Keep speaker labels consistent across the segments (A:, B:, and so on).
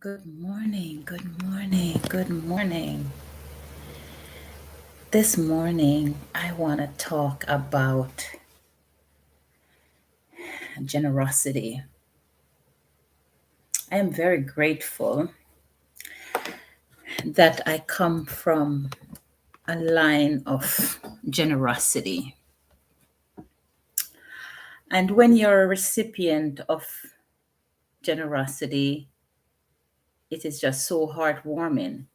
A: Good morning, good morning, good morning. This morning, I want to talk about generosity. I am very grateful that I come from a line of generosity. And when you're a recipient of generosity, it is just so heartwarming.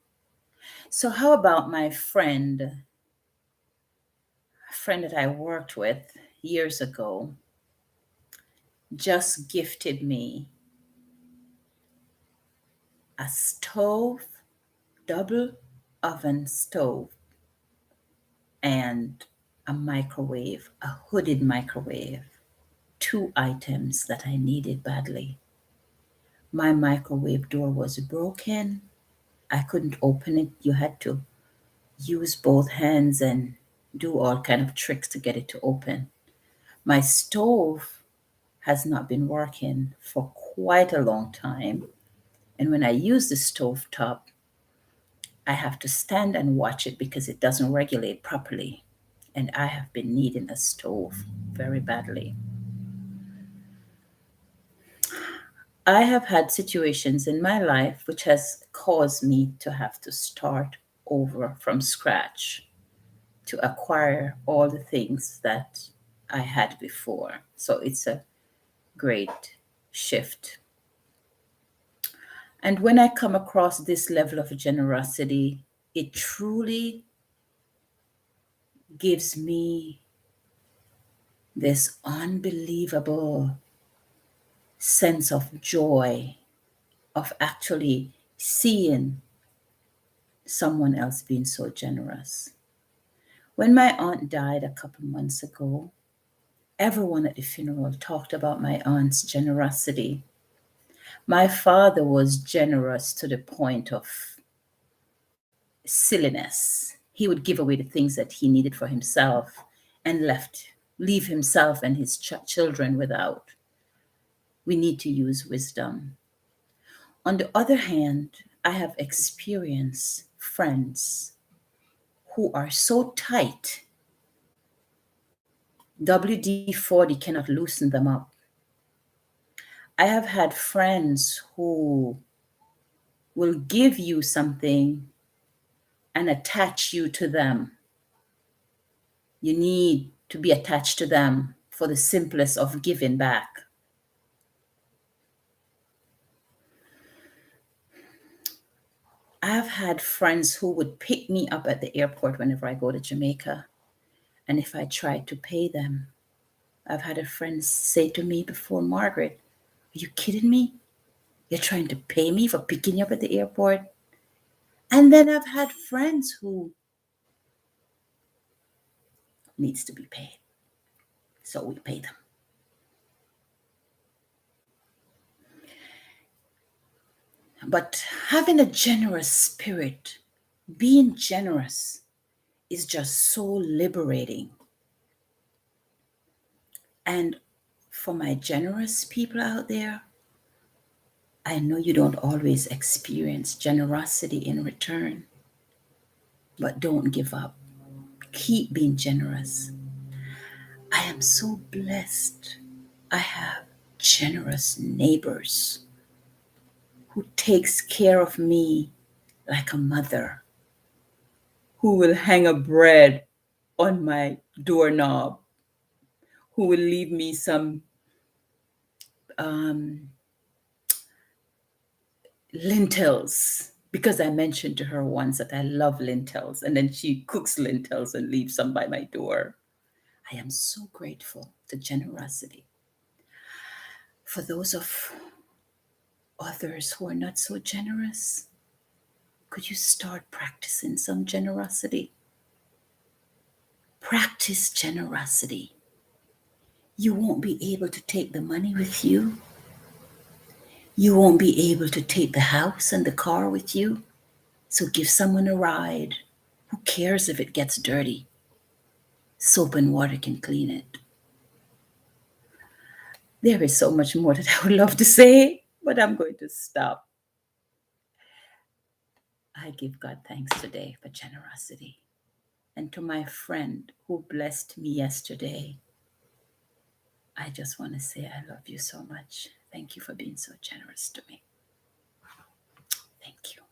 A: So, how about my friend, a friend that I worked with years ago, just gifted me a stove, double oven stove, and a microwave, a hooded microwave. Two items that I needed badly. My microwave door was broken. I couldn't open it. You had to use both hands and do all kind of tricks to get it to open. My stove has not been working for quite a long time. And when I use the stove top, I have to stand and watch it because it doesn't regulate properly. And I have been needing a stove very badly. I have had situations in my life which has caused me to have to start over from scratch to acquire all the things that I had before. So it's a great shift. And when I come across this level of generosity, it truly gives me this unbelievable sense of joy of actually seeing someone else being so generous. When my aunt died a couple months ago, everyone at the funeral talked about my aunt's generosity. My father was generous to the point of silliness. He would give away the things that he needed for himself and leave himself and his children without. We need to use wisdom. On the other hand, I have experienced friends who are so tight, WD 40 cannot loosen them up. I have had friends who will give you something and attach you to them. You need to be attached to them for the simplest of giving back. I've had friends who would pick me up at the airport whenever I go to Jamaica. And if I tried to pay them, I've had a friend say to me before, Margaret, are you kidding me? You're trying to pay me for picking you up at the airport? And then I've had friends who needs to be paid. So we pay them. But having a generous spirit, being generous is just so liberating. And for my generous people out there, I know you don't always experience generosity in return, but don't give up. Keep being generous. I am so blessed. I have generous neighbors who takes care of me like a mother, who will hang a bread on my doorknob, who will leave me some um, lentils because I mentioned to her once that I love lentils, and then she cooks lentils and leaves some by my door. I am so grateful to generosity. For those of others who are not so generous, could you start practicing some generosity? Practice generosity. You won't be able to take the money with you. You won't be able to take the house and the car with you. So give someone a ride. Who cares if it gets dirty? Soap and water can clean it. There is so much more that I would love to say, but I'm going to stop. I give God thanks today for generosity. And to my friend who blessed me yesterday, I just want to say I love you so much. Thank you for being so generous to me. Thank you.